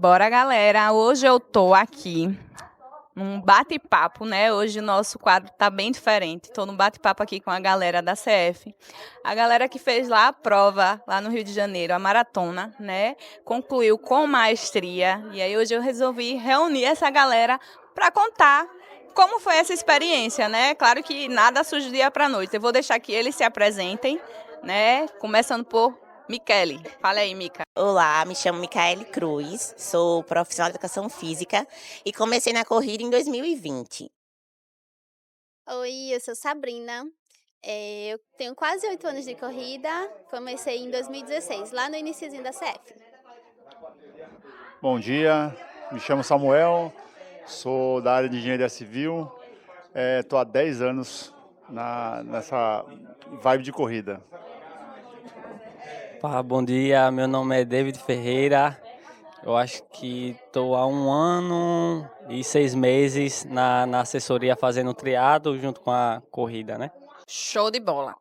Bora, galera! Hoje eu tô aqui num bate-papo, né? Hoje o nosso quadro tá bem diferente. Tô num bate-papo aqui com a galera da CF. A galera que fez lá a prova, lá no Rio de Janeiro, a maratona, né? Concluiu com maestria. E aí hoje eu resolvi reunir essa galera para contar como foi essa experiência, né? Claro que nada surge do dia para noite. Eu vou deixar que eles se apresentem, né? Começando por Michele. Fala aí, Mica. Olá, me chamo Micaele Cruz, sou profissional de educação física e comecei na corrida em 2020. Oi, eu sou Sabrina. Eu tenho quase 8 anos de corrida. Comecei em 2016, lá no iniciozinho da CF. Bom dia, me chamo Samuel, sou da área de engenharia civil, estou há 10 anos nessa vibe de corrida. Fala, bom dia, meu nome é David Ferreira. Eu acho que estou há 1 ano e 6 meses na assessoria fazendo triatlo junto com a corrida, né? Show de bola.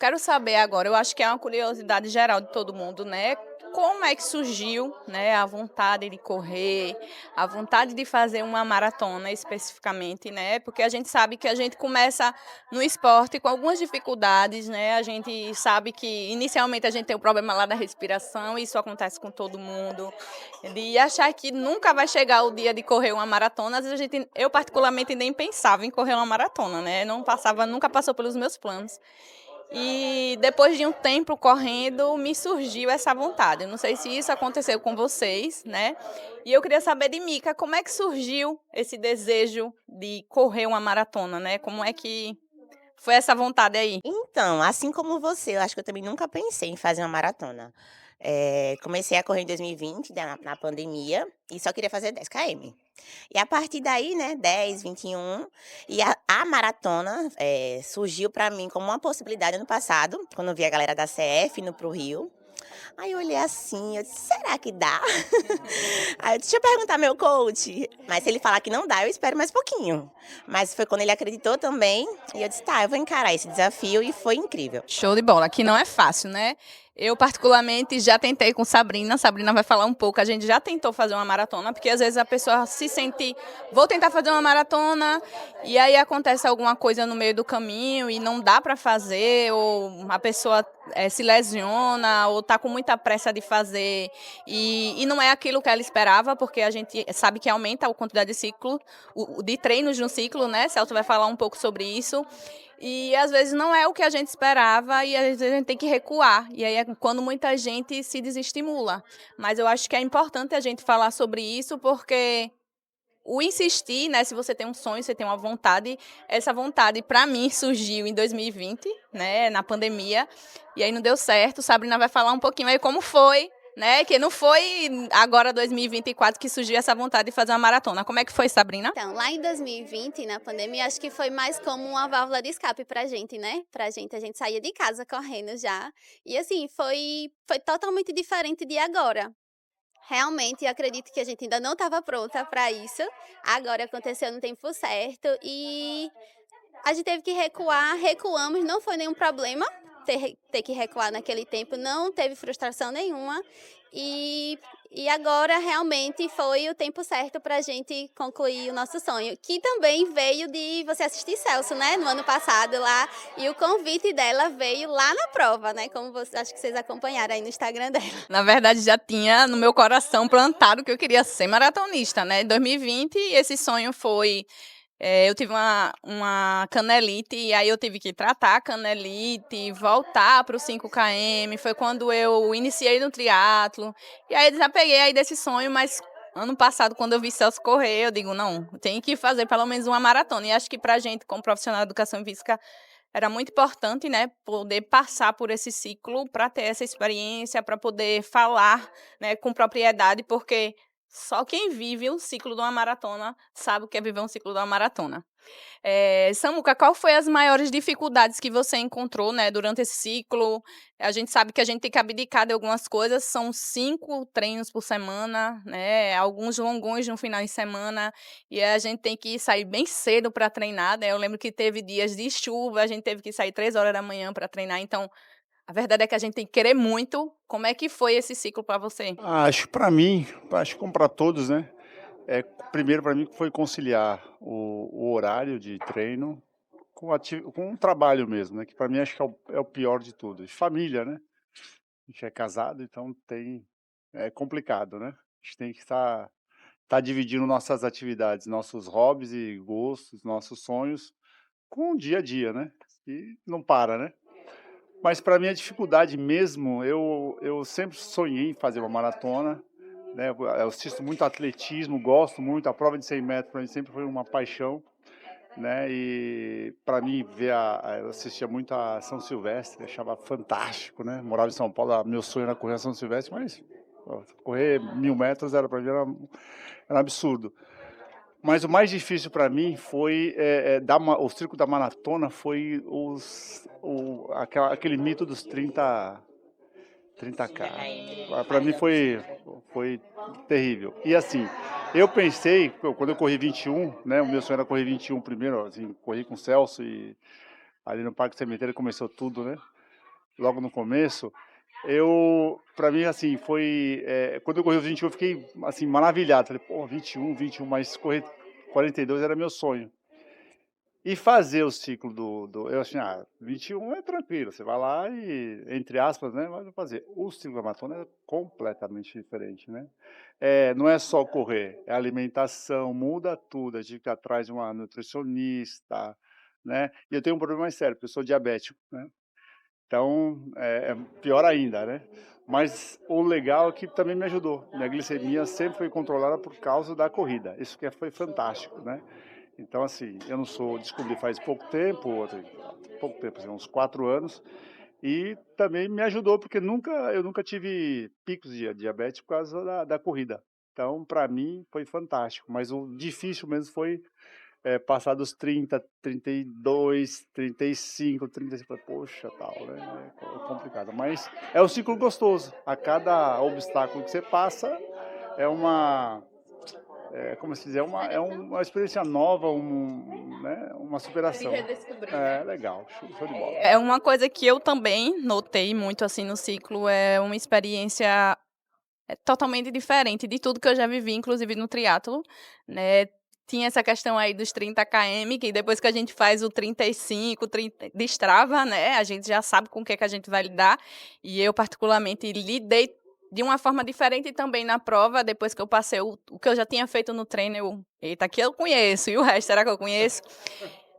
Quero saber agora, eu acho que é uma curiosidade geral de todo mundo, né? Como é que surgiu, né, a vontade de correr, a vontade de fazer uma maratona especificamente, né? Porque a gente sabe que a gente começa no esporte com algumas dificuldades, né? A gente sabe que inicialmente a gente tem o problema lá da respiração, isso acontece com todo mundo. De achar que nunca vai chegar o dia de correr uma maratona, às vezes eu particularmente nem pensava em correr uma maratona, né? Não passava, nunca passou pelos meus planos. E depois de um tempo correndo, me surgiu essa vontade. Eu não sei se isso aconteceu com vocês, né? E eu queria saber de Mica, como é que surgiu esse desejo de correr uma maratona, né? Como é que foi essa vontade aí? Então, assim como você, eu acho que eu também nunca pensei em fazer uma maratona. Comecei a correr em 2020, na pandemia, e só queria fazer 10 km. E a partir daí, né, 10, 21, e a maratona surgiu para mim como uma possibilidade ano passado, quando eu vi a galera da CF indo pro Rio. Aí eu olhei assim, eu disse, será que dá? Aí eu disse, deixa eu perguntar ao meu coach. Mas se ele falar que não dá, eu espero mais pouquinho. Mas foi quando ele acreditou também, e eu disse, tá, eu vou encarar esse desafio, e foi incrível. Show de bola, que não é fácil, né? Eu, particularmente, já tentei com Sabrina. Sabrina vai falar um pouco. A gente já tentou fazer uma maratona, porque às vezes a pessoa se sente, vou tentar fazer uma maratona, e aí acontece alguma coisa no meio do caminho e não dá para fazer, ou a pessoa se lesiona, ou está com muita pressa de fazer, e não é aquilo que ela esperava, porque a gente sabe que aumenta a quantidade de ciclo, de treinos no ciclo, né? Celso vai falar um pouco sobre isso. E às vezes não é o que a gente esperava e às vezes a gente tem que recuar. E aí é quando muita gente se desestimula. Mas eu acho que é importante a gente falar sobre isso porque o insistir, né, se você tem um sonho, você tem uma vontade, essa vontade para mim surgiu em 2020, né, na pandemia. E aí não deu certo. Sabrina vai falar um pouquinho aí como foi, né, que não foi agora 2024 que surgiu essa vontade de fazer uma maratona. Como é que foi, Sabrina? Então, lá em 2020, na pandemia, acho que foi mais como uma válvula de escape pra gente, né? A gente saía de casa correndo já. E assim, foi totalmente diferente de agora. Realmente, eu acredito que a gente ainda não estava pronta para isso. Agora aconteceu no tempo certo e a gente teve que recuar, recuamos, não foi nenhum problema ter que recuar naquele tempo, não teve frustração nenhuma. E agora realmente foi o tempo certo para a gente concluir o nosso sonho, que também veio de você assistir Celso, né, no ano passado lá, e o convite dela veio lá na prova, né, como você, acho que vocês acompanharam aí no Instagram dela. Na verdade, já tinha no meu coração plantado que eu queria ser maratonista, né? Em 2020, esse sonho foi. Eu tive uma canelite e aí eu tive que tratar a canelite, voltar para os 5 km. Foi quando eu iniciei no triatlo. E aí já peguei aí desse sonho, mas ano passado, quando eu vi Celso correr, eu digo, não, tem que fazer pelo menos uma maratona. E acho que para a gente, como profissional de educação física, era muito importante, né, poder passar por esse ciclo para ter essa experiência, para poder falar, né, com propriedade, porque só quem vive um ciclo de uma maratona sabe o que é viver um ciclo de uma maratona. Samuca, qual foi as maiores dificuldades que você encontrou, né, durante esse ciclo? A gente sabe que a gente tem que abdicar de algumas coisas, são 5 treinos por semana, né, alguns longões no final de semana, e a gente tem que sair bem cedo para treinar, né? Eu lembro que teve dias de chuva, a gente teve que sair 3 horas da manhã para treinar, então A verdade é que a gente tem que querer muito. Como é que foi esse ciclo para você? Acho para mim, acho que como para todos, né? Primeiro para mim foi conciliar o horário de treino com o trabalho mesmo, né? Que para mim acho que é o pior de tudo. Família, né? A gente é casado, então é complicado, né? A gente tem que estar dividindo nossas atividades, nossos hobbies e gostos, nossos sonhos com o dia a dia, né? E não para, né? Mas para mim a dificuldade mesmo, eu sempre sonhei em fazer uma maratona, né? Eu assisto muito atletismo, gosto muito, a prova de 100 metros para mim sempre foi uma paixão, né? E para mim eu assistia muito a São Silvestre, achava fantástico, né? Morava em São Paulo, meu sonho era correr a São Silvestre, mas correr 1000 metros para mim era um absurdo. Mas o mais difícil para mim foi o ciclo da maratona foi aquele mito dos 30K. Para mim foi terrível. E assim, eu pensei, quando eu corri 21, né, o meu sonho era correr 21 primeiro, assim, corri com o Celso e ali no Parque Cemitério começou tudo, né? Logo no começo, para mim, assim, quando eu corri os 21, eu fiquei, assim, maravilhado. Falei, pô, 21, mas correr 42 era meu sonho. E fazer o ciclo eu achei, 21 é tranquilo, você vai lá e, entre aspas, né, vai fazer. O ciclo da maratona é completamente diferente, né? Não é só correr, é alimentação, muda tudo, a gente fica atrás de uma nutricionista, né? E eu tenho um problema mais sério, porque eu sou diabético, né? Então, é pior ainda, né? Mas o legal é que também me ajudou. Minha glicemia sempre foi controlada por causa da corrida. Isso que foi fantástico, né? Então, assim, descobri faz pouco tempo, assim, uns 4 anos, e também me ajudou, porque eu nunca tive picos de diabetes por causa da corrida. Então, para mim, foi fantástico. Mas o difícil mesmo foi passar dos 30, 32, 35, 35, poxa, tal, né? É complicado. Mas é um ciclo gostoso. A cada obstáculo que você passa é como se diz, é uma experiência nova, né? Uma superação. Se redescobrir, É legal, show de bola. É uma coisa que eu também notei muito assim no ciclo, é uma experiência totalmente diferente de tudo que eu já vivi, inclusive no triatlo, né? Tinha essa questão aí dos 30 km, que depois que a gente faz o 35, 30, destrava, né? A gente já sabe com o que a gente vai lidar. E eu, particularmente, lidei de uma forma diferente também na prova, depois que eu passei o que eu já tinha feito no treino. Eita, aqui eu conheço, e o resto, será que eu conheço?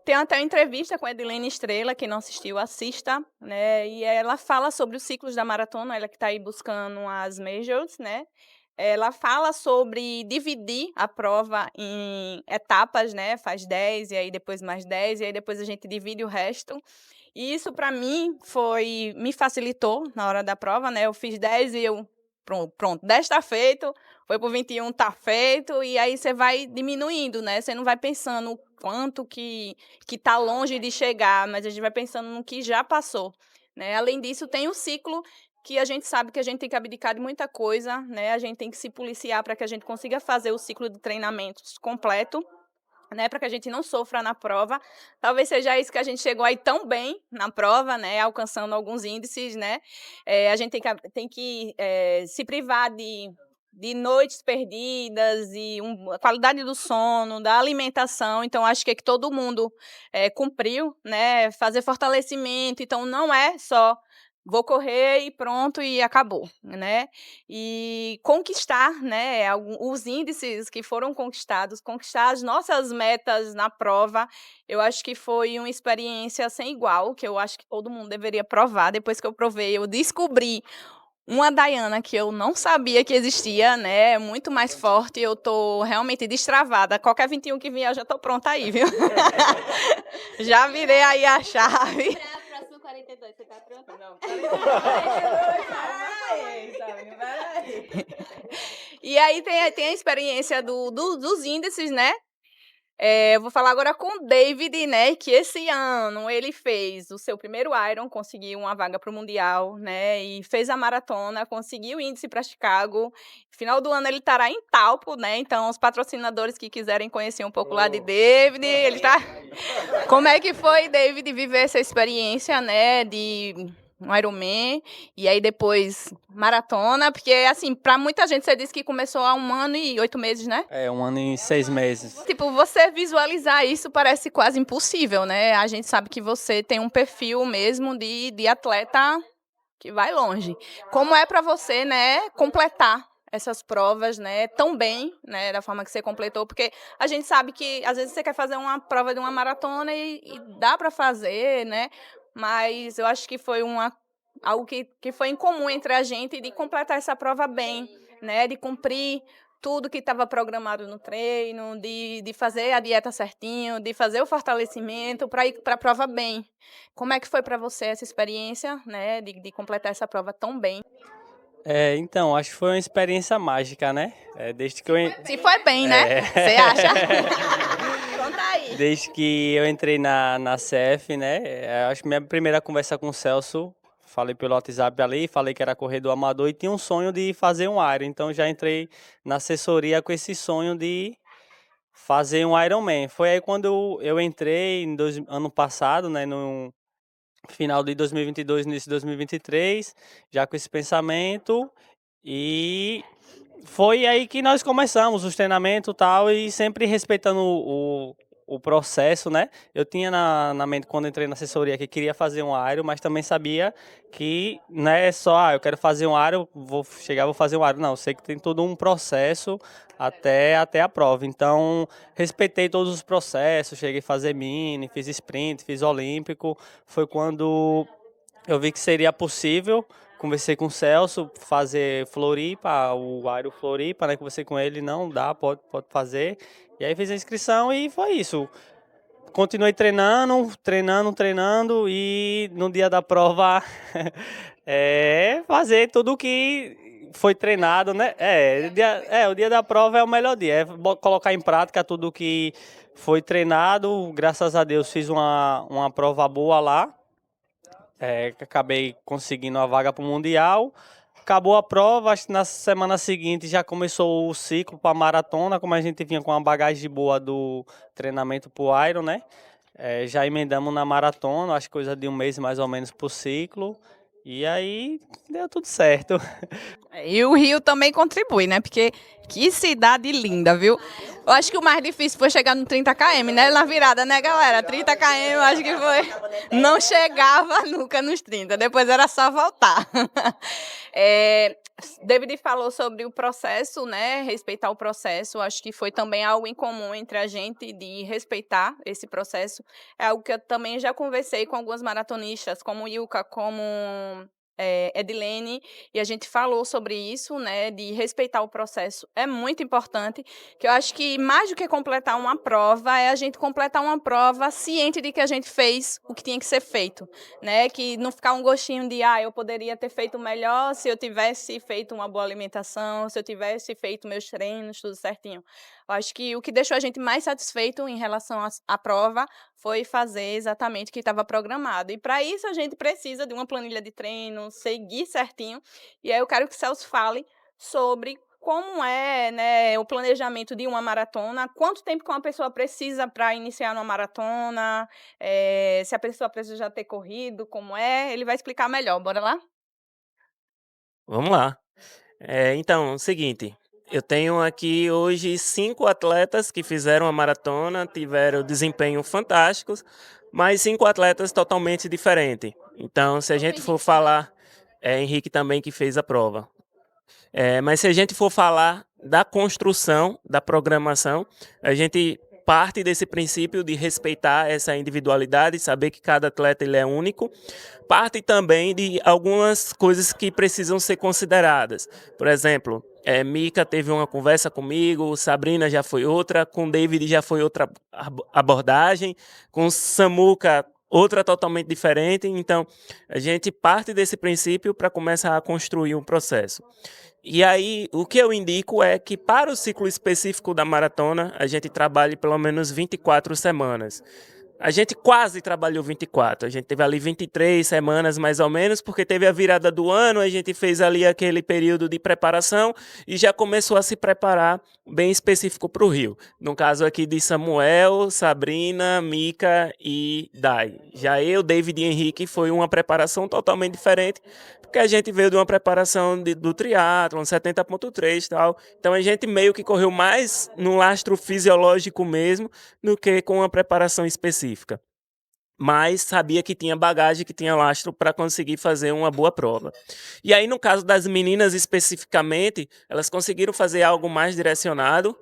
Tem até uma entrevista com a Edilene Estrela, quem não assistiu, assista, né? E ela fala sobre os ciclos da maratona, ela que está aí buscando as majors, né? Ela fala sobre dividir a prova em etapas, né? Faz 10, e aí depois mais 10, e aí depois a gente divide o resto. E isso, para mim, me facilitou na hora da prova, né? Eu fiz 10 e pronto, 10 está feito, foi pro 21, está feito, e aí você vai diminuindo, né? Você não vai pensando o quanto que está longe de chegar, mas a gente vai pensando no que já passou, né? Além disso, tem o ciclo que a gente sabe que a gente tem que abdicar de muita coisa, né? A gente tem que se policiar para que a gente consiga fazer o ciclo de treinamentos completo, né, para que a gente não sofra na prova. Talvez seja isso que a gente chegou aí tão bem na prova, né, alcançando alguns índices, né. A gente tem que se privar de noites perdidas e a qualidade do sono, da alimentação. Então, acho que é que todo mundo cumpriu, né, fazer fortalecimento. Então, não é só vou correr e pronto e acabou, né? E conquistar, né, os índices que foram conquistados, conquistar as nossas metas na prova, eu acho que foi uma experiência sem igual, que eu acho que todo mundo deveria provar. Depois que eu provei, eu descobri uma Dayana que eu não sabia que existia, né? Muito mais forte, eu tô realmente destravada. Qualquer 21 que vier, eu já tô pronta aí, viu? Já virei aí a chave. Para a próxima 42, você tá pronta? Não, 42, E aí tem a experiência dos índices, né? Eu vou falar agora com o David, né, que esse ano ele fez o seu primeiro Iron, conseguiu uma vaga para o Mundial, né, e fez a maratona, conseguiu o índice para Chicago. Final do ano ele estará em Talpo, né, então os patrocinadores que quiserem conhecer um pouco lá de David, ele tá... Como é que foi, David, viver essa experiência, né, de um Ironman, e aí depois maratona, porque assim, para muita gente você disse que começou há 1 ano e 8 meses, né? É 1 ano e 6 meses. Tipo, você visualizar isso parece quase impossível, né? A gente sabe que você tem um perfil mesmo de atleta que vai longe. Como é para você, né, completar essas provas, né, tão bem, né, da forma que você completou, porque a gente sabe que às vezes você quer fazer uma prova de uma maratona e dá para fazer, né, mas eu acho que foi algo que foi em comum entre a gente de completar essa prova bem, né, de cumprir tudo que estava programado no treino, de fazer a dieta certinho, de fazer o fortalecimento para ir para a prova bem. Como é que foi para você essa experiência, né, de completar essa prova tão bem? Então, acho que foi uma experiência mágica, né? Desde que eu... Se foi bem, né? Você acha? Conta aí. Desde que eu entrei na CF, né? Acho que minha primeira conversa com o Celso, falei pelo WhatsApp ali, falei que era corredor amador e tinha um sonho de fazer um Iron. Então já entrei na assessoria com esse sonho de fazer um Ironman. Foi aí quando eu entrei ano passado, né? No final de 2022, início de 2023, já com esse pensamento. E foi aí que nós começamos os treinamentos e tal, e sempre respeitando o processo, né? Eu tinha na mente, quando entrei na assessoria, que queria fazer um aero, mas também sabia que não é só, eu quero fazer um aero, vou fazer um aero. Não, eu sei que tem todo um processo até a prova. Então, respeitei todos os processos, cheguei a fazer mini, fiz sprint, fiz olímpico. Foi quando eu vi que seria possível. Conversei com o Celso, fazer Floripa, o Aero Floripa, né? Conversei com ele, não dá, pode fazer. E aí fiz a inscrição e foi isso. Continuei treinando e no dia da prova fazer tudo o que foi treinado, né? O dia da prova é o melhor dia, colocar em prática tudo o que foi treinado. Graças a Deus fiz uma prova boa lá. Acabei conseguindo a vaga para o Mundial. Acabou a prova, acho que na semana seguinte já começou o ciclo para a maratona, como a gente vinha com uma bagagem boa do treinamento para o Iron, né? Já emendamos na maratona, acho que coisa de 1 mês mais ou menos por ciclo. E aí deu tudo certo. E o Rio também contribui, né? Porque que cidade linda, viu? Eu acho que o mais difícil foi chegar no 30 km, né? Na virada, né, galera? 30 km, eu acho que foi. Não chegava nunca nos 30, depois era só voltar. David falou sobre o processo, né? Respeitar o processo. Acho que foi também algo em comum entre a gente de respeitar esse processo. É algo que eu também já conversei com algumas maratonistas, como Ilka, como Edilene, e a gente falou sobre isso, né, de respeitar o processo. É muito importante, que eu acho que mais do que completar uma prova, é a gente completar uma prova ciente de que a gente fez o que tinha que ser feito, né, que não ficar um gostinho de, eu poderia ter feito melhor se eu tivesse feito uma boa alimentação, se eu tivesse feito meus treinos, tudo certinho. Eu acho que o que deixou a gente mais satisfeito em relação à prova foi fazer exatamente o que estava programado. E para isso a gente precisa de uma planilha de treino, seguir certinho. E aí eu quero que o Celso fale sobre como é, né, o planejamento de uma maratona, quanto tempo que uma pessoa precisa para iniciar uma maratona, se a pessoa precisa já ter corrido, como é. Ele vai explicar melhor. Bora lá? Vamos lá. Então, é o seguinte, eu tenho aqui hoje 5 atletas que fizeram a maratona, tiveram desempenho fantásticos, mas 5 atletas totalmente diferentes. Então, se a gente for falar, Henrique também que fez a prova. Mas se a gente for falar da construção, da programação, a gente parte desse princípio de respeitar essa individualidade, saber que cada atleta ele é único. Parte também de algumas coisas que precisam ser consideradas. Por exemplo, Mika teve uma conversa comigo, Sabrina já foi outra, com David já foi outra abordagem, com Samuca outra totalmente diferente. Então, a gente parte desse princípio para começar a construir um processo. E aí, o que eu indico é que para o ciclo específico da maratona, a gente trabalhe pelo menos 24 semanas. A gente quase trabalhou 24, a gente teve ali 23 semanas mais ou menos, porque teve a virada do ano, a gente fez ali aquele período de preparação e já começou a se preparar bem específico para o Rio. No caso aqui de Samuel, Sabrina, Mica e Dai. Já eu, David e Henrique, foi uma preparação totalmente diferente, porque a gente veio de uma preparação do triatlon, 70.3 e tal. Então a gente meio que correu mais no lastro fisiológico mesmo do que com uma preparação específica. Mas sabia que tinha bagagem, que tinha lastro para conseguir fazer uma boa prova. E aí, no caso das meninas especificamente, elas conseguiram fazer algo mais direcionado,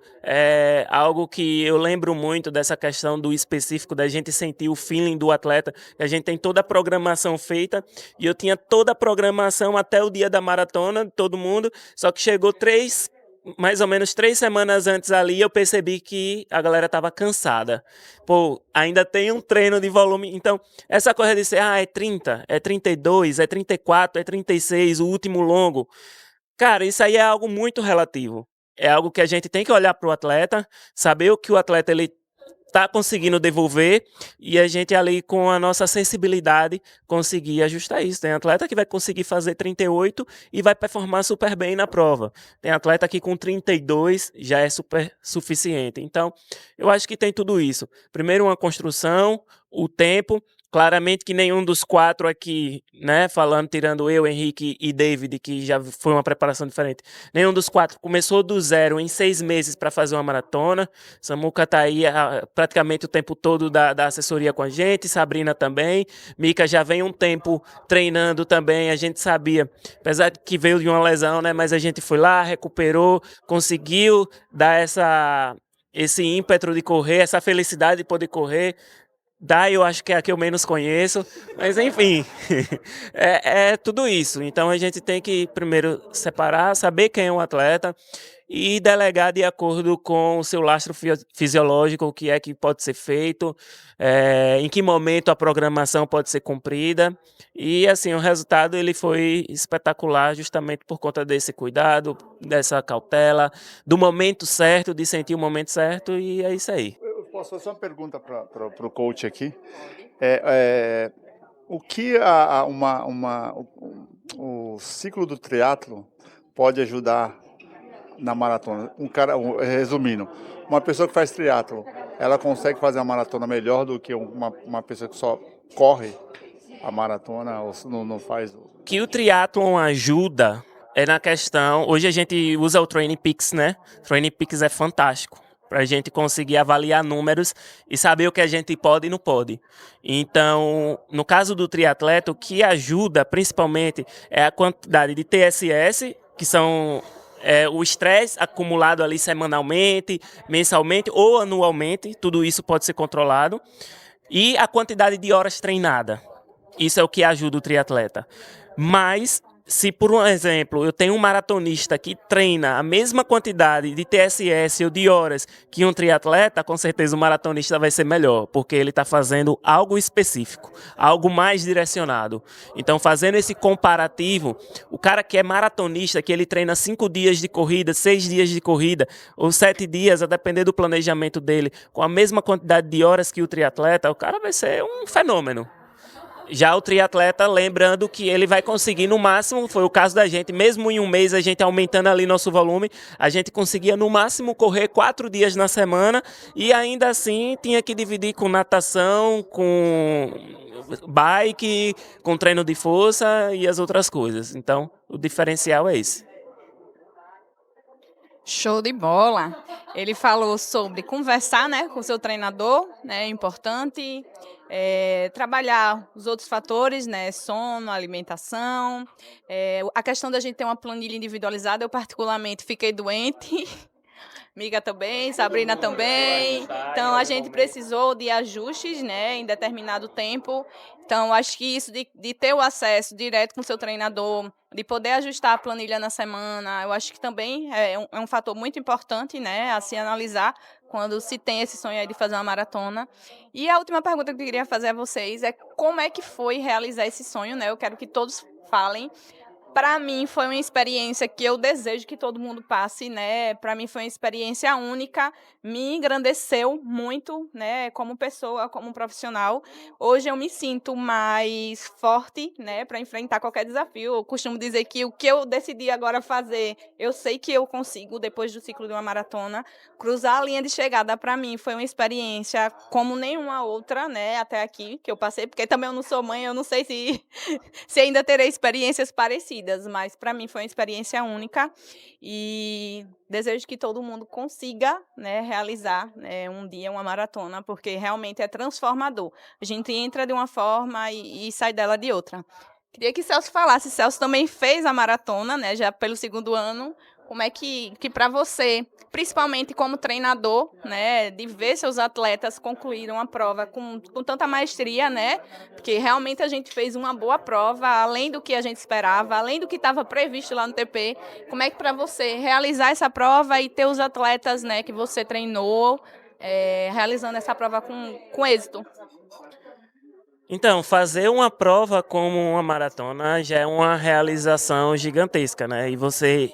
algo que eu lembro muito dessa questão do específico, da gente sentir o feeling do atleta, que a gente tem toda a programação feita, e eu tinha toda a programação até o dia da maratona, todo mundo, só que chegou mais ou menos 3 semanas antes ali, eu percebi que a galera estava cansada. Pô, ainda tem um treino de volume. Então, essa coisa de ser, é 30, é 32, é 34, é 36, o último longo. Cara, isso aí é algo muito relativo. É algo que a gente tem que olhar para o atleta, saber o que o atleta ele está conseguindo devolver e a gente ali com a nossa sensibilidade conseguir ajustar isso. Tem atleta que vai conseguir fazer 38 e vai performar super bem na prova. Tem atleta que com 32 já é super suficiente. Então, eu acho que tem tudo isso. Primeiro uma construção, o tempo. Claramente que nenhum dos 4 aqui, né, falando, tirando eu, Henrique e David, que já foi uma preparação diferente, nenhum dos 4 começou do zero em 6 meses para fazer uma maratona. Samuca está aí praticamente o tempo todo da assessoria com a gente, Sabrina também, Mica já vem um tempo treinando também, a gente sabia, apesar de que veio de uma lesão, né, mas a gente foi lá, recuperou, conseguiu dar esse ímpeto de correr, essa felicidade de poder correr. Eu acho que é a que eu menos conheço, mas enfim, é tudo isso. Então a gente tem que primeiro separar, saber quem é um atleta e delegar de acordo com o seu lastro fisiológico, o que é que pode ser feito, em que momento a programação pode ser cumprida. E assim, o resultado ele foi espetacular justamente por conta desse cuidado, dessa cautela, do momento certo, de sentir o momento certo, e é isso aí. Eu posso fazer uma pergunta para o coach aqui? O que o ciclo do triatlo pode ajudar na maratona? Resumindo, uma pessoa que faz triatlo, ela consegue fazer uma maratona melhor do que uma pessoa que só corre a maratona ou não faz? Que o triatlon ajuda é na questão... Hoje a gente usa o Training Peaks, né? Training Peaks é fantástico para a gente conseguir avaliar números e saber o que a gente pode e não pode. Então, no caso do triatleta, o que ajuda principalmente é a quantidade de TSS, que são o estresse acumulado ali semanalmente, mensalmente ou anualmente, tudo isso pode ser controlado, e a quantidade de horas treinada. Isso é o que ajuda o triatleta. Mas, se por um exemplo, eu tenho um maratonista que treina a mesma quantidade de TSS ou de horas que um triatleta, com certeza o maratonista vai ser melhor, porque ele está fazendo algo específico, algo mais direcionado. Então, fazendo esse comparativo, o cara que é maratonista, que ele treina 5 dias de corrida, 6 dias de corrida, ou 7 dias, a depender do planejamento dele, com a mesma quantidade de horas que o triatleta, o cara vai ser um fenômeno. Já o triatleta, lembrando que ele vai conseguir no máximo, foi o caso da gente, mesmo em um mês a gente aumentando ali nosso volume, a gente conseguia no máximo correr 4 dias na semana e ainda assim tinha que dividir com natação, com bike, com treino de força e as outras coisas. Então, o diferencial é esse. Show de bola! Ele falou sobre conversar, né, com o seu treinador, né, é importante, trabalhar os outros fatores, né, sono, alimentação, a questão da gente ter uma planilha individualizada. Eu particularmente fiquei doente, Miga também, Sabrina também. Então, a gente precisou de ajustes, né, em determinado tempo. Então, acho que isso de ter o acesso direto com o seu treinador, de poder ajustar a planilha na semana, eu acho que também é um fator muito importante, né, a se analisar quando se tem esse sonho aí de fazer uma maratona. E a última pergunta que eu queria fazer a vocês é como é que foi realizar esse sonho, né? Eu quero que todos falem Para mim foi uma experiência que eu desejo que todo mundo passe, né? Para mim foi uma experiência única, me engrandeceu muito, né? Como pessoa, como profissional. Hoje eu me sinto mais forte, né? Para enfrentar qualquer desafio. Eu costumo dizer que o que eu decidi agora fazer, eu sei que eu consigo depois do ciclo de uma maratona. Cruzar a linha de chegada para mim foi uma experiência como nenhuma outra, né? Até aqui que eu passei, porque também eu não sou mãe, eu não sei se ainda terei experiências parecidas, mas para mim foi uma experiência única e desejo que todo mundo consiga, né, realizar, né, um dia uma maratona, porque realmente é transformador. A gente entra de uma forma e sai dela de outra. Queria que Celso falasse. Celso também fez a maratona, né, já pelo 2º ano. Como é que para você, principalmente como treinador, né, de ver seus atletas concluírem a prova com tanta maestria, né? Porque realmente a gente fez uma boa prova, além do que a gente esperava, além do que estava previsto lá no TP. Como é que para você realizar essa prova e ter os atletas, né, que você treinou, realizando essa prova com êxito? Então, fazer uma prova como uma maratona já é uma realização gigantesca, né? E você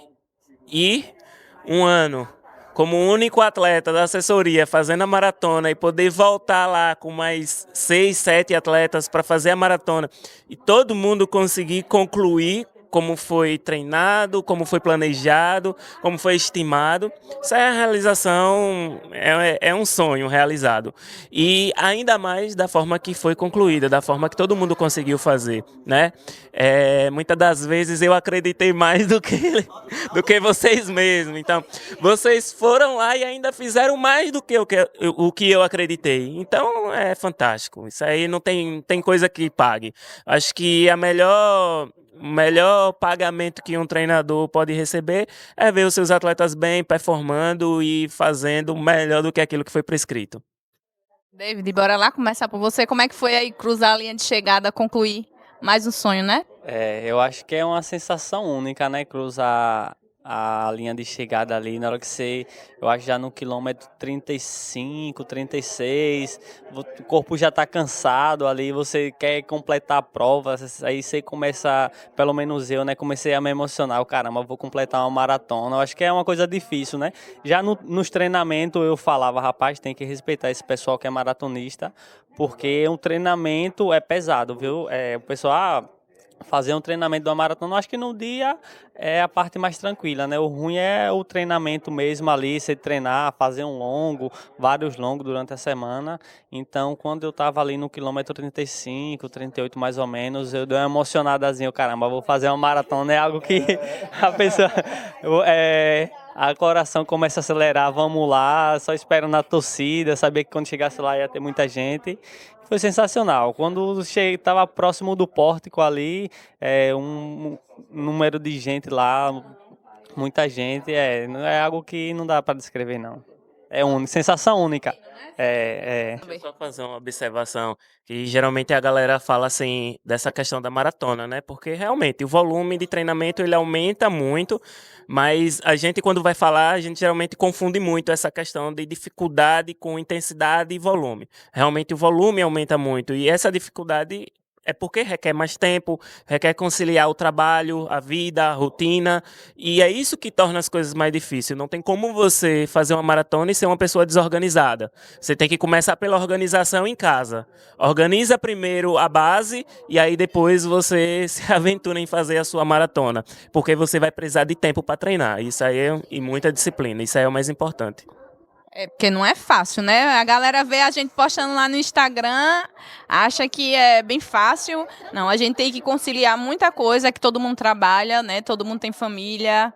ir um ano como único atleta da assessoria fazendo a maratona e poder voltar lá com mais 6, 7 atletas para fazer a maratona e todo mundo conseguir concluir como foi treinado, como foi planejado, como foi estimado. Isso é a realização, é um sonho realizado. E ainda mais da forma que foi concluída, da forma que todo mundo conseguiu fazer, né? Muitas das vezes eu acreditei mais do que vocês mesmos. Então, vocês foram lá e ainda fizeram mais do que o que eu acreditei. Então, é fantástico. Isso aí não tem coisa que pague. Acho que o melhor pagamento que um treinador pode receber é ver os seus atletas bem, performando e fazendo melhor do que aquilo que foi prescrito. David, bora lá começar por você. Como é que foi aí cruzar a linha de chegada, concluir mais um sonho, né? Eu acho que é uma sensação única, né? Cruzar a linha de chegada ali, na hora que você, eu acho já no quilômetro 35, 36, o corpo já tá cansado ali, você quer completar a prova, aí você começa, pelo menos eu, né, comecei a me emocionar, caramba, vou completar uma maratona, eu acho que é uma coisa difícil, né? Já nos treinamentos eu falava, rapaz, tem que respeitar esse pessoal que é maratonista, porque um treinamento é pesado, viu? O pessoal, fazer um treinamento de uma maratona, eu acho que no dia é a parte mais tranquila, né? O ruim é o treinamento mesmo ali, você treinar, fazer vários longos durante a semana. Então, quando eu estava ali no quilômetro 35, 38 mais ou menos, eu dei uma emocionadazinha, caramba, vou fazer uma maratona, é algo que a pessoa... A coração começa a acelerar, vamos lá, só esperando a torcida, sabia que quando chegasse lá ia ter muita gente. Foi sensacional. Quando estava próximo do pórtico ali, um número de gente lá, muita gente, não é algo que não dá para descrever, não. É sensação única. Deixa eu só fazer uma observação, que geralmente a galera fala assim, dessa questão da maratona, né? Porque realmente o volume de treinamento ele aumenta muito, mas a gente quando vai falar, a gente geralmente confunde muito essa questão de dificuldade com intensidade e volume. Realmente o volume aumenta muito e essa dificuldade é porque requer mais tempo, requer conciliar o trabalho, a vida, a rotina, e é isso que torna as coisas mais difíceis. Não tem como você fazer uma maratona e ser uma pessoa desorganizada. Você tem que começar pela organização em casa. Organiza primeiro a base e aí depois você se aventura em fazer a sua maratona, porque você vai precisar de tempo para treinar. Isso aí e muita disciplina. Isso aí é o mais importante. Porque não é fácil, né? A galera vê a gente postando lá no Instagram, acha que é bem fácil. Não, a gente tem que conciliar muita coisa, que todo mundo trabalha, né? Todo mundo tem família,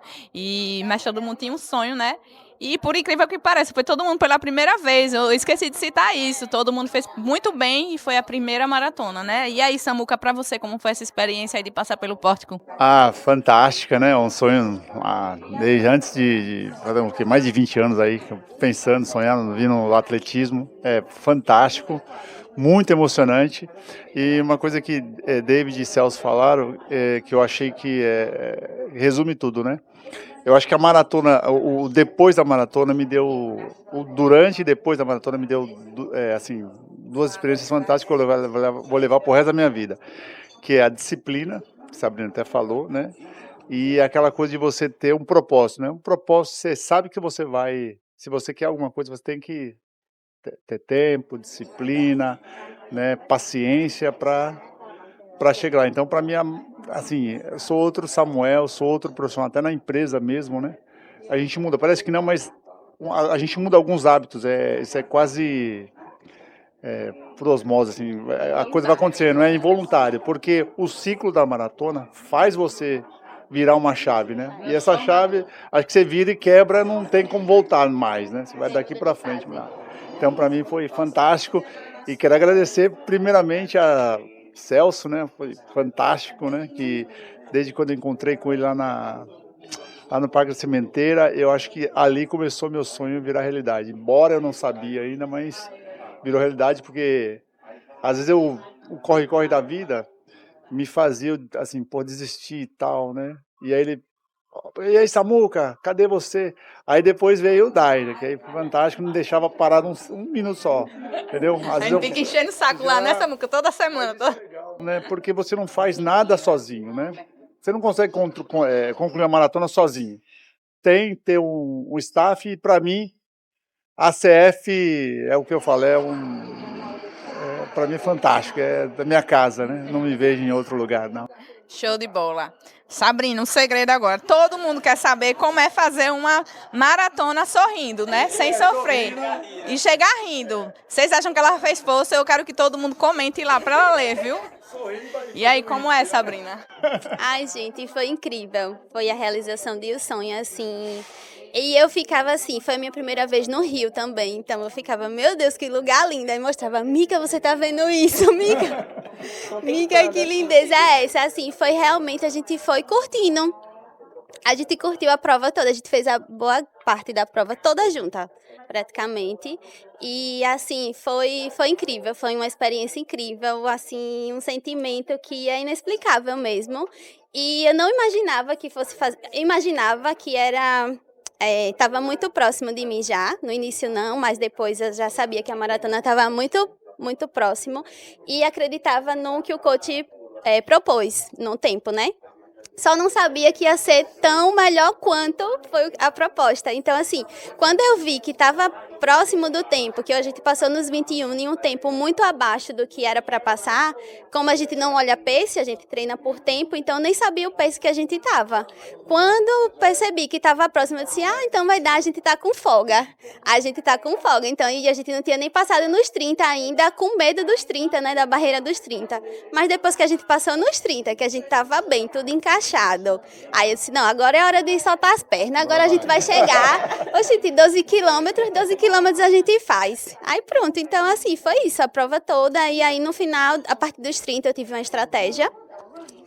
mas todo mundo tem um sonho, né? E por incrível que pareça, foi todo mundo pela primeira vez. Eu esqueci de citar isso. Todo mundo fez muito bem e foi a primeira maratona, né? E aí, Samuca, para você, como foi essa experiência aí de passar pelo pórtico? Fantástica, né? Um sonho desde antes de mais de 20 anos aí, pensando, sonhando, vindo no atletismo. É fantástico, muito emocionante. E uma coisa que David e Celso falaram, que eu achei que resume tudo, né? Eu acho que a maratona, o depois da maratona me deu, o durante e depois da maratona me deu, assim, duas experiências fantásticas que eu vou levar pro resto da minha vida, que é a disciplina, que a Sabrina até falou, né? E aquela coisa de você ter um propósito, né? Um propósito, você sabe que você vai... Se você quer alguma coisa, você tem que ter tempo, disciplina, né? Paciência para chegar lá. Então, para mim, assim, eu sou outro Samuel, sou outro profissional, até na empresa mesmo, né? A gente muda, parece que não, mas a gente muda alguns hábitos, isso é quase por osmose, assim, a coisa vai acontecer, não é involuntário, porque o ciclo da maratona faz você virar uma chave, né? E essa chave, acho que você vira e quebra, não tem como voltar mais, né? Você vai daqui para frente. Então, para mim foi fantástico e quero agradecer primeiramente a Celso, né? Foi fantástico, né? Que desde quando eu encontrei com ele lá no Parque da Sementeira, eu acho que ali começou meu sonho virar realidade. Embora eu não sabia ainda, mas virou realidade porque às vezes o corre-corre da vida me fazia, assim, desistir e tal, né? E aí e aí, Samuca, cadê você? Aí depois veio o Dai, né? Que aí foi fantástico, não deixava parado um minuto só, entendeu? A gente fica enchendo o saco lá, né, Samuca? Toda semana. Né? Porque você não faz nada sozinho, né? Você não consegue concluir a maratona sozinho. Tem que ter um staff e, para mim, a CF é o que eu falo, para mim é fantástico, é da minha casa, né? Não me vejo em outro lugar, não. Show de bola. Sabrina, um segredo agora. Todo mundo quer saber como é fazer uma maratona sorrindo, né? Sem sofrer. E chegar rindo. Vocês acham que ela fez força? Eu quero que todo mundo comente lá para ela ler, viu? E aí, como é, Sabrina? Ai, gente, foi incrível. Foi a realização de um sonho, assim. E eu ficava assim, foi a minha primeira vez no Rio também. Então eu ficava, meu Deus, que lugar lindo. Aí mostrava, Mica, você tá vendo isso, Mica? Mica, que lindeza é essa? Assim, foi realmente, a gente foi curtindo. A gente curtiu a prova toda, a gente fez a boa parte da prova toda junta, praticamente. E, assim, foi incrível, foi uma experiência incrível, assim, um sentimento que é inexplicável mesmo. E eu não imaginava que fosse fazer, imaginava que era... Estava muito próximo de mim já, no início não, mas depois eu já sabia que a maratona estava muito, muito próximo e acreditava no que o coach propôs no tempo, né? Só não sabia que ia ser tão melhor quanto foi a proposta. Então, assim, quando eu vi que estava próximo do tempo, que a gente passou nos 21 em um tempo muito abaixo do que era para passar, como a gente não olha pace, a gente treina por tempo, então eu nem sabia o pace que a gente estava. Quando percebi que estava próximo, eu disse, então vai dar, a gente está com folga. A gente está com folga, então, e a gente não tinha nem passado nos 30 ainda, com medo dos 30, né, da barreira dos 30. Mas depois que a gente passou nos 30, que a gente estava bem, tudo encaixado, aí eu disse, não, agora é hora de soltar as pernas, agora a gente vai chegar, oxente, 12 quilômetros a gente faz. Aí pronto, então assim, foi isso, a prova toda, e aí no final, a partir dos 30, eu tive uma estratégia,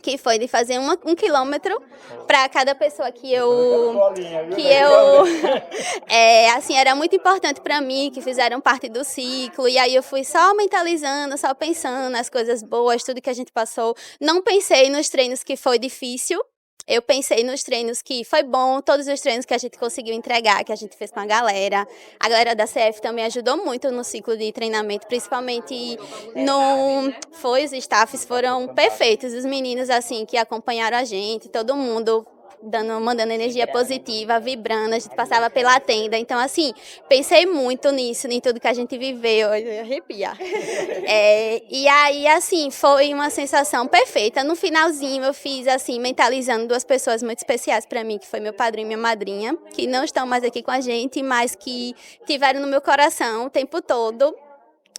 que foi de fazer um quilômetro para cada pessoa que assim, era muito importante para mim, que fizeram parte do ciclo, e aí eu fui só mentalizando, só pensando nas coisas boas, tudo que a gente passou. Não pensei nos treinos que foi difícil, eu pensei nos treinos que foi bom, todos os treinos que a gente conseguiu entregar, que a gente fez com a galera. A galera da CF também ajudou muito no ciclo de treinamento, principalmente os staffs foram perfeitos, os meninos assim que acompanharam a gente, todo mundo mandando energia positiva, vibrando, a gente passava pela tenda, então assim, pensei muito nisso, em tudo que a gente viveu, eu arrepia. E aí assim, foi uma sensação perfeita, no finalzinho eu fiz assim, mentalizando duas pessoas muito especiais para mim, que foi meu padrinho e minha madrinha, que não estão mais aqui com a gente, mas que tiveram no meu coração o tempo todo,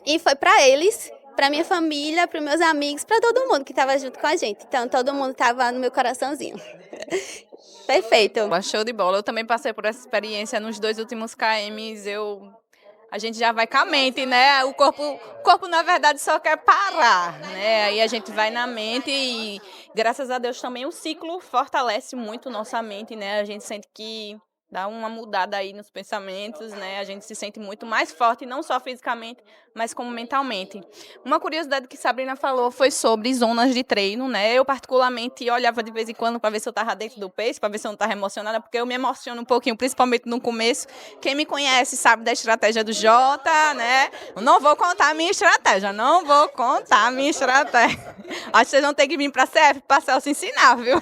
e foi para eles, para minha família, para meus amigos, para todo mundo que estava junto com a gente. Então, todo mundo estava no meu coraçãozinho. Perfeito. Show de bola. Eu também passei por essa experiência nos 2 últimos KMs. A gente já vai com a mente, né? O corpo, na verdade, só quer parar, né? Aí a gente vai na mente e, graças a Deus, também o ciclo fortalece muito nossa mente, né? A gente sente que dá uma mudada aí nos pensamentos, né? A gente se sente muito mais forte, não só fisicamente, mas como mentalmente. Uma curiosidade que Sabrina falou foi sobre zonas de treino, né? Eu, particularmente, olhava de vez em quando para ver se eu estava dentro do pace, para ver se eu não estava emocionada, porque eu me emociono um pouquinho, principalmente no começo. Quem me conhece sabe da estratégia do Jota, né? Eu não vou contar a minha estratégia, Acho que vocês vão ter que vir para a CF para Celso ensinar, viu?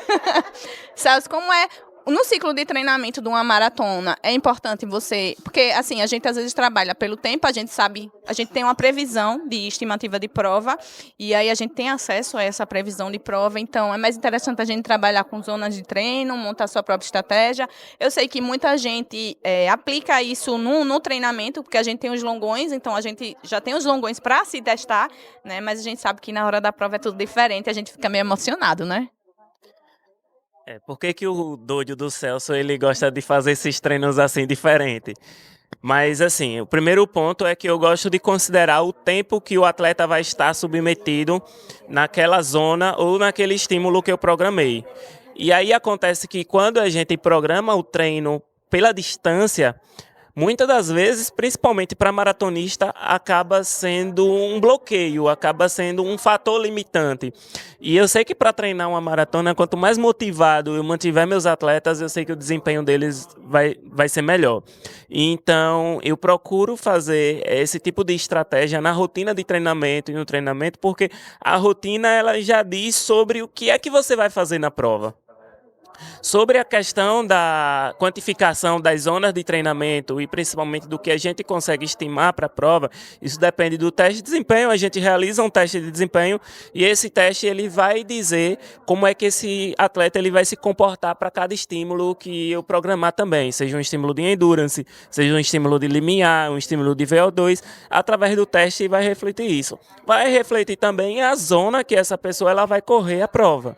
Celso, como é no ciclo de treinamento de uma maratona, é importante você, porque assim, a gente às vezes trabalha pelo tempo, a gente sabe, a gente tem uma previsão de estimativa de prova, e aí a gente tem acesso a essa previsão de prova, então é mais interessante a gente trabalhar com zonas de treino, montar sua própria estratégia. Eu sei que muita gente aplica isso no treinamento, porque a gente tem os longões, então a gente já tem os longões para se testar, né? Mas a gente sabe que na hora da prova é tudo diferente, a gente fica meio emocionado, né? Por que que o doido do Celso ele gosta de fazer esses treinos assim diferente? Mas assim, o primeiro ponto é que eu gosto de considerar o tempo que o atleta vai estar submetido naquela zona ou naquele estímulo que eu programei. E aí acontece que quando a gente programa o treino pela distância, muitas das vezes, principalmente para maratonista, acaba sendo um bloqueio, acaba sendo um fator limitante. E eu sei que para treinar uma maratona, quanto mais motivado eu mantiver meus atletas, eu sei que o desempenho deles vai ser melhor. Então, eu procuro fazer esse tipo de estratégia na rotina de treinamento e no treinamento, porque a rotina ela já diz sobre o que é que você vai fazer na prova. Sobre a questão da quantificação das zonas de treinamento e principalmente do que a gente consegue estimar para a prova, isso depende do teste de desempenho. A gente realiza um teste de desempenho e esse teste ele vai dizer como é que esse atleta ele vai se comportar para cada estímulo que eu programar também, seja um estímulo de endurance, seja um estímulo de limiar, um estímulo de VO2, através do teste vai refletir isso. Vai refletir também a zona que essa pessoa ela vai correr a prova.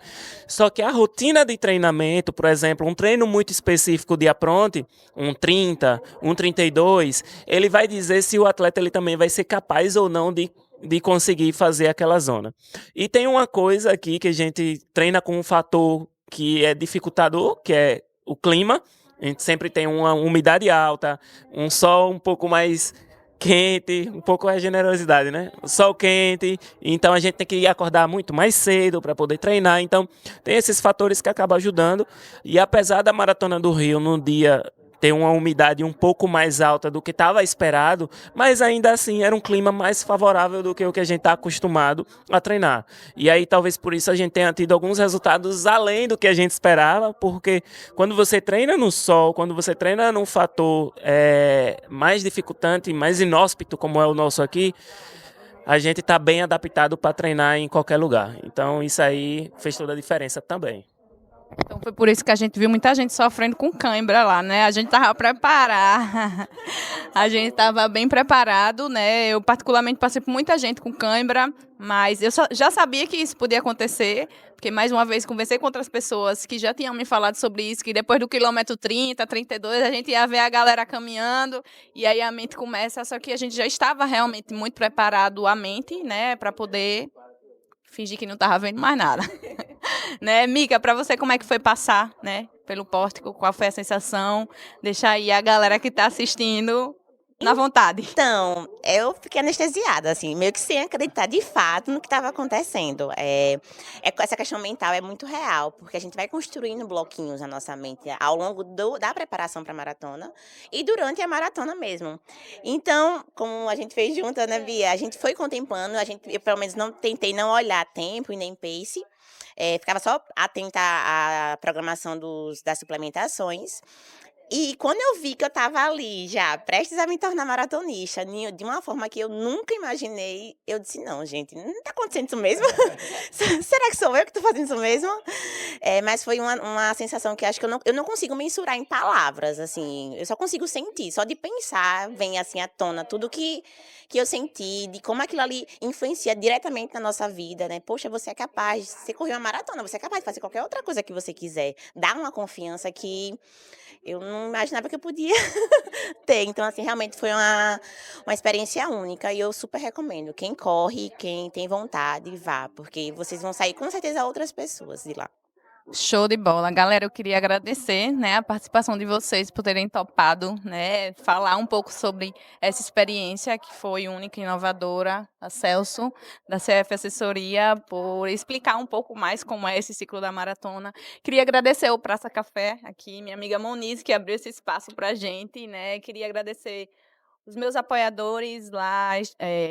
Só que a rotina de treinamento, por exemplo, um treino muito específico de apronte, um 30, um 32, ele vai dizer se o atleta ele também vai ser capaz ou não de conseguir fazer aquela zona. E tem uma coisa aqui que a gente treina com um fator que é dificultador, que é o clima. A gente sempre tem uma umidade alta, um sol um pouco mais quente, um pouco a generosidade, né? O sol quente, então a gente tem que acordar muito mais cedo para poder treinar. Então, tem esses fatores que acabam ajudando. E apesar da Maratona do Rio no dia ter uma umidade um pouco mais alta do que estava esperado, mas ainda assim era um clima mais favorável do que o que a gente está acostumado a treinar. E aí talvez por isso a gente tenha tido alguns resultados além do que a gente esperava, porque quando você treina no sol, quando você treina num fator mais dificultante, mais inóspito como é o nosso aqui, a gente está bem adaptado para treinar em qualquer lugar. Então isso aí fez toda a diferença também. Então foi por isso que a gente viu muita gente sofrendo com cãibra lá, né? A gente estava preparado, a gente estava bem preparado, né? Eu particularmente passei por muita gente com cãibra, mas eu já sabia que isso podia acontecer, porque mais uma vez conversei com outras pessoas que já tinham me falado sobre isso, que depois do quilômetro 30, 32, a gente ia ver a galera caminhando, e aí a mente começa, só que a gente já estava realmente muito preparado, a mente, né, para poder fingir que não estava vendo mais nada. Né, Mica, para você como é que foi passar, né, pelo pórtico? Qual foi a sensação? Deixa aí a galera que está assistindo na vontade. Então, eu fiquei anestesiada, assim, meio que sem acreditar de fato no que estava acontecendo. Essa questão mental é muito real, porque a gente vai construindo bloquinhos na nossa mente ao longo da preparação para a maratona e durante a maratona mesmo. Então, como a gente fez junto, né, Bia? A gente foi contemplando, eu pelo menos não tentei não olhar tempo e nem pace. Ficava só atenta à programação das suplementações. E quando eu vi que eu estava ali já prestes a me tornar maratonista, de uma forma que eu nunca imaginei, eu disse, não, gente, não está acontecendo isso mesmo? Será que sou eu que estou fazendo isso mesmo? Mas foi uma sensação que acho que eu não consigo mensurar em palavras, assim, eu só consigo sentir, só de pensar vem assim à tona tudo que eu senti, de como aquilo ali influencia diretamente na nossa vida, né? Poxa, você é capaz, você correu uma maratona, você é capaz de fazer qualquer outra coisa que você quiser. Dá uma confiança que eu não imaginava que eu podia ter. Então, assim, realmente foi uma experiência única e eu super recomendo. Quem corre, quem tem vontade, vá, porque vocês vão sair com certeza outras pessoas de lá. Show de bola. Galera, eu queria agradecer, né, a participação de vocês por terem topado, né, falar um pouco sobre essa experiência que foi única e inovadora, a Celso, da CF Assessoria, por explicar um pouco mais como é esse ciclo da maratona. Queria agradecer ao Praça Café, aqui, minha amiga Moniz, que abriu esse espaço para a gente, né, queria agradecer os meus apoiadores lá,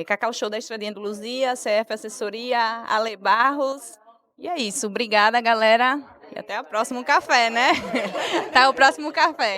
Cacau Show da Estradinha do Luzia, CF Assessoria, Ale Barros. E é isso. Obrigada, galera. E até o próximo café, né? Até o próximo café.